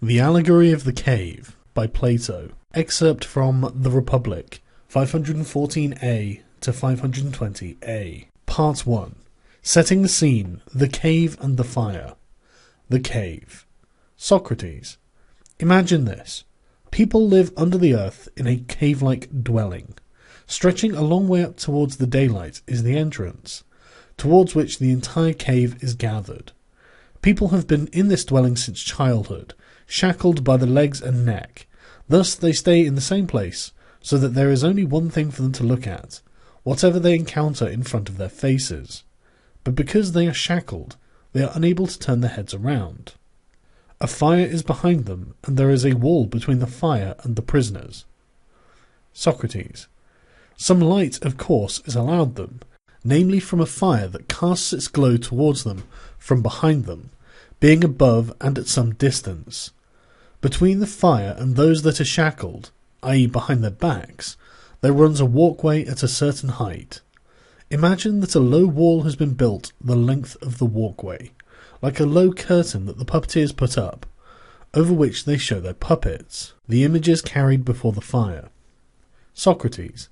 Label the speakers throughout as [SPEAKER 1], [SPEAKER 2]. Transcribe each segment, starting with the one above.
[SPEAKER 1] The Allegory of the Cave by Plato. Excerpt from The Republic, 514a to 520a. Part 1. Setting the scene, the cave and the fire. The cave. Socrates. Imagine this. People live under the earth in a cave-like dwelling. Stretching a long way up towards the daylight is the entrance, towards which the entire cave is gathered. People have been in this dwelling since childhood, shackled by the legs and neck. Thus they stay in the same place, so that there is only one thing for them to look at, whatever they encounter in front of their faces. But because they are shackled, they are unable to turn their heads around. A fire is behind them, and there is a wall between the fire and the prisoners. Socrates. Some light, of course, is allowed them, namely from a fire that casts its glow towards them from behind them, being above and at some distance. Between the fire and those that are shackled, i.e. behind their backs, there runs a walkway at a certain height. Imagine that a low wall has been built the length of the walkway, like a low curtain that the puppeteers put up, over which they show their puppets, the images carried before the fire. Socrates.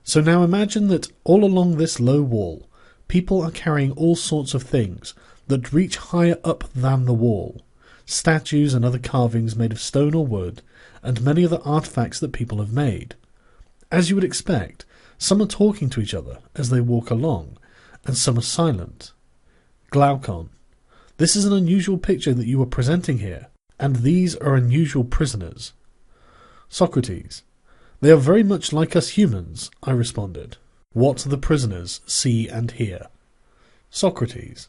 [SPEAKER 1] So now imagine that all along this low wall, people are carrying all sorts of things that reach higher up than the wall, statues and other carvings made of stone or wood, and many other artifacts that people have made. As you would expect, some are talking to each other as they walk along, and some are silent. Glaucon. This is an unusual picture that you are presenting here, and these are unusual prisoners. Socrates. They are very much like us humans, I responded. What the prisoners see and hear. Socrates.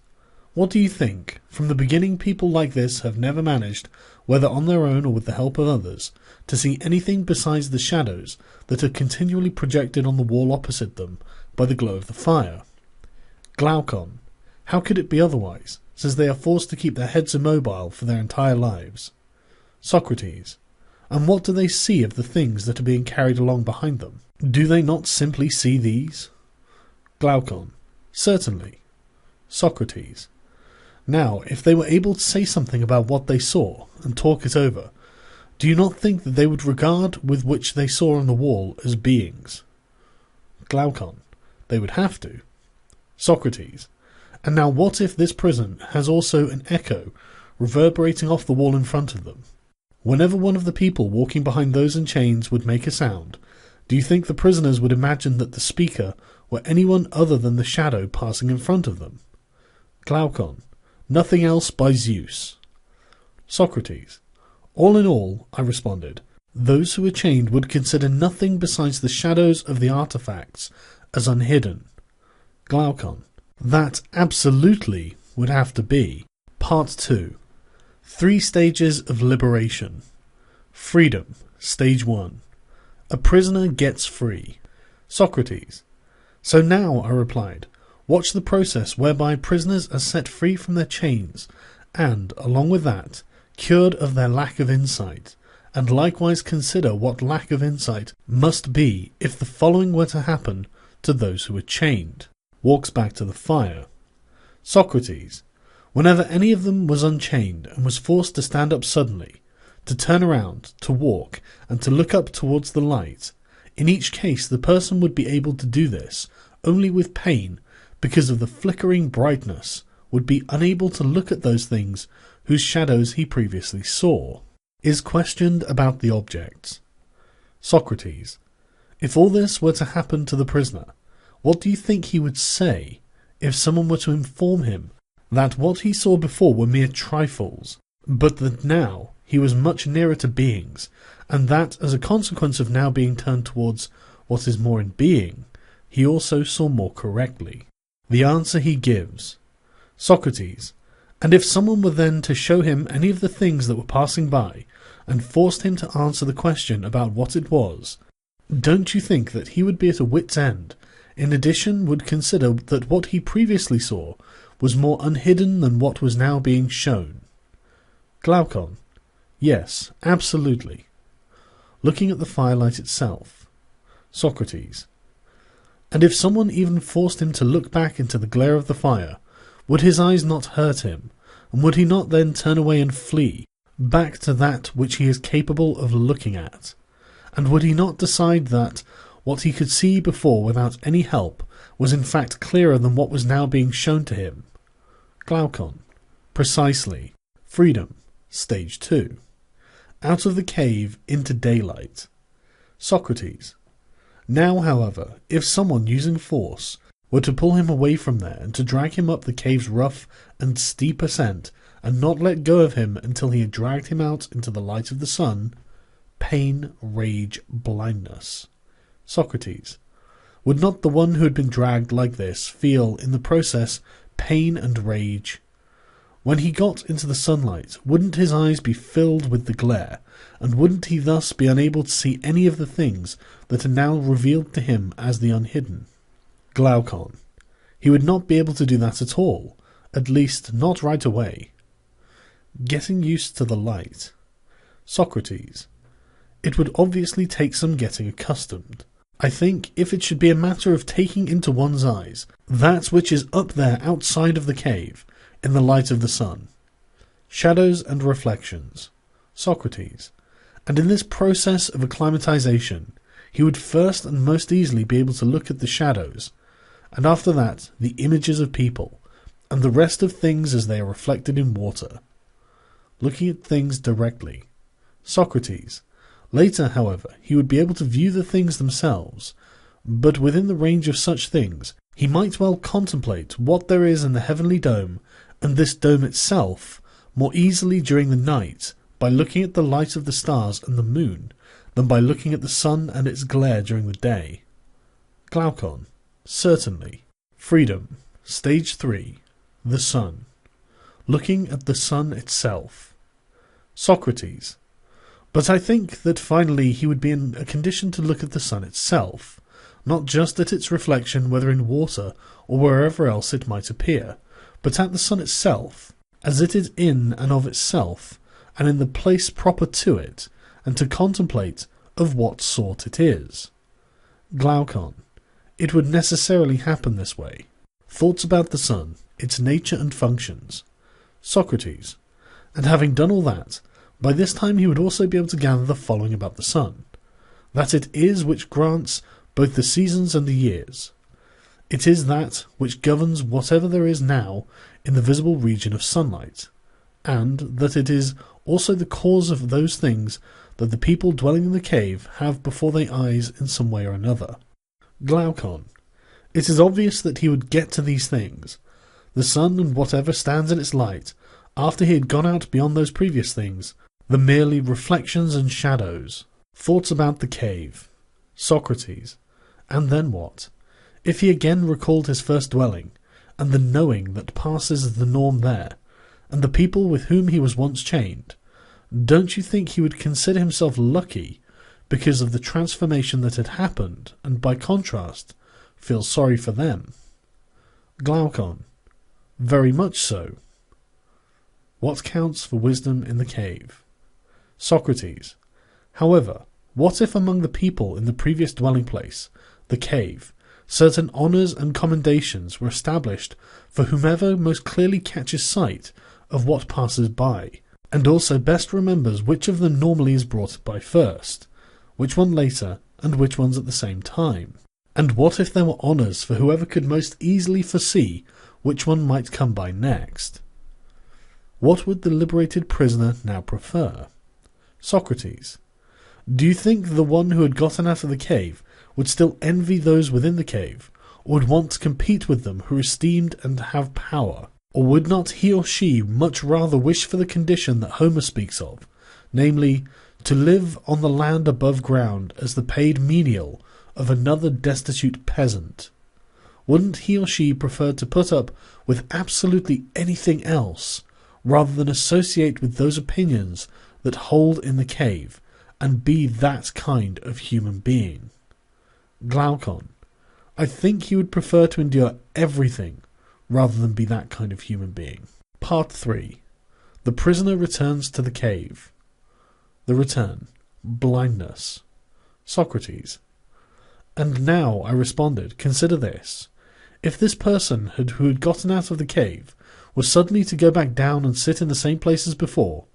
[SPEAKER 1] What do you think? From the beginning, people like this have never managed, whether on their own or with the help of others, to see anything besides the shadows that are continually projected on the wall opposite them by the glow of the fire. Glaucon. How could it be otherwise, since they are forced to keep their heads immobile for their entire lives? Socrates. And what do they see of the things that are being carried along behind them? Do they not simply see these? Glaucon. Certainly. Socrates. Now, if they were able to say something about what they saw, and talk it over, do you not think that they would regard with which they saw on the wall as beings? Glaucon. They would have to. Socrates. And now what if this prison has also an echo reverberating off the wall in front of them? Whenever one of the people walking behind those in chains would make a sound, do you think the prisoners would imagine that the speaker were anyone other than the shadow passing in front of them? Glaucon. Nothing else, by Zeus. Socrates. All in all, I responded, those who are chained would consider nothing besides the shadows of the artifacts as unhidden. Glaucon. That absolutely would have to be. Part 2. 3 stages of liberation. Freedom. Stage 1. A prisoner gets free. Socrates. So now, I replied, watch the process whereby prisoners are set free from their chains, and, along with that, cured of their lack of insight, and likewise consider what lack of insight must be if the following were to happen to those who are chained. Walks back to the fire. Socrates. Whenever any of them was unchained and was forced to stand up suddenly, to turn around, to walk, and to look up towards the light, in each case the person would be able to do this only with pain, because of the flickering brightness, would be unable to look at those things whose shadows he previously saw. Is questioned about the objects. Socrates. If all this were to happen to the prisoner, what do you think he would say if someone were to inform him that what he saw before were mere trifles, but that now he was much nearer to beings, and that as a consequence of now being turned towards what is more in being, he also saw more correctly? The answer he gives. Socrates. And if someone were then to show him any of the things that were passing by, and forced him to answer the question about what it was, don't you think that he would be at a wit's end? In addition, would consider that what he previously saw was more unhidden than what was now being shown? Glaucon. Yes, absolutely. Looking at the firelight itself. Socrates. And if someone even forced him to look back into the glare of the fire, would his eyes not hurt him, and would he not then turn away and flee, back to that which he is capable of looking at? And would he not decide that what he could see before without any help was in fact clearer than what was now being shown to him? Glaucon. Precisely. Freedom. Stage 2. Out of the cave into daylight. Socrates. Now, however, if someone using force were to pull him away from there and to drag him up the cave's rough and steep ascent, and not let go of him until he had dragged him out into the light of the sun, pain, rage, blindness. Socrates. Would not the one who had been dragged like this feel, in the process, pain and rage? When he got into the sunlight, wouldn't his eyes be filled with the glare, and wouldn't he thus be unable to see any of the things that are now revealed to him as the unhidden? Glaucon. He would not be able to do that at all, at least not right away. Getting used to the light. Socrates. It would obviously take some getting accustomed. I think if it should be a matter of taking into one's eyes that which is up there outside of the cave, in the light of the sun. Shadows and reflections. Socrates. And in this process of acclimatization, he would first and most easily be able to look at the shadows, and after that the images of people, and the rest of things as they are reflected in water. Looking at things directly. Socrates. Later, however, he would be able to view the things themselves, but within the range of such things he might well contemplate what there is in the heavenly dome, and this dome itself, more easily during the night, by looking at the light of the stars and the moon, than by looking at the sun and its glare during the day. Glaucon. Certainly. Freedom. Stage 3. The sun. Looking at the sun itself. Socrates. But I think that finally he would be in a condition to look at the sun itself, not just at its reflection whether in water or wherever else it might appear, but at the sun itself, as it is in and of itself, and in the place proper to it, and to contemplate of what sort it is. Glaucon. It would necessarily happen this way. Thoughts about the sun, its nature and functions. Socrates. And having done all that, by this time he would also be able to gather the following about the sun: that it is which grants both the seasons and the years. It is that which governs whatever there is now in the visible region of sunlight, and that it is also the cause of those things that the people dwelling in the cave have before their eyes in some way or another. Glaucon. It is obvious that he would get to these things, the sun and whatever stands in its light, after he had gone out beyond those previous things, the merely reflections and shadows. Thoughts about the cave. Socrates. And then what? If he again recalled his first dwelling, and the knowing that passes as the norm there, and the people with whom he was once chained, don't you think he would consider himself lucky because of the transformation that had happened, and by contrast feel sorry for them? Glaucon. Very much so. What counts for wisdom in the cave? Socrates. However, what if among the people in the previous dwelling place, the cave, certain honours and commendations were established for whomever most clearly catches sight of what passes by, and also best remembers which of them normally is brought by first, which one later, and which ones at the same time? And what if there were honours for whoever could most easily foresee which one might come by next? What would the liberated prisoner now prefer? Socrates. Do you think the one who had gotten out of the cave would still envy those within the cave, or would want to compete with them who are esteemed and have power? Or would not he or she much rather wish for the condition that Homer speaks of, namely, to live on the land above ground as the paid menial of another destitute peasant? Wouldn't he or she prefer to put up with absolutely anything else, rather than associate with those opinions that hold in the cave, and be that kind of human being? Glaucon. I think he would prefer to endure everything rather than be that kind of human being. Part 3. The prisoner returns to the cave. The return. Blindness. Socrates. And now, I responded, consider this. If this person who had gotten out of the cave was suddenly to go back down and sit in the same place as before,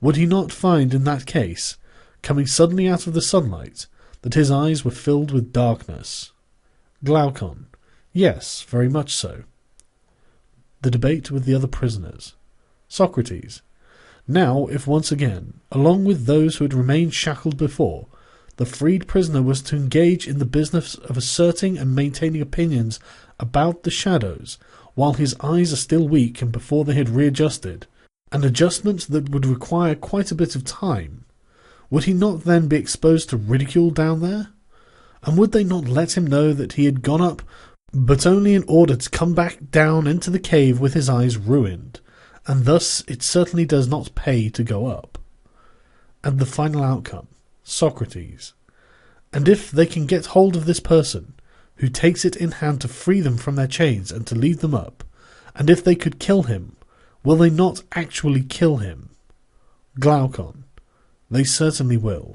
[SPEAKER 1] would he not find in that case, coming suddenly out of the sunlight, that his eyes were filled with darkness? Glaucon: Yes, very much so. The debate with the other prisoners. Socrates: Now, if once again, along with those who had remained shackled before, the freed prisoner was to engage in the business of asserting and maintaining opinions about the shadows, while his eyes are still weak and before they had readjusted, an adjustment that would require quite a bit of time, would he not then be exposed to ridicule down there? And would they not let him know that he had gone up, but only in order to come back down into the cave with his eyes ruined, and thus it certainly does not pay to go up? And the final outcome, Socrates: And if they can get hold of this person, who takes it in hand to free them from their chains and to lead them up, and if they could kill him, will they not actually kill him? Glaucon: They certainly will.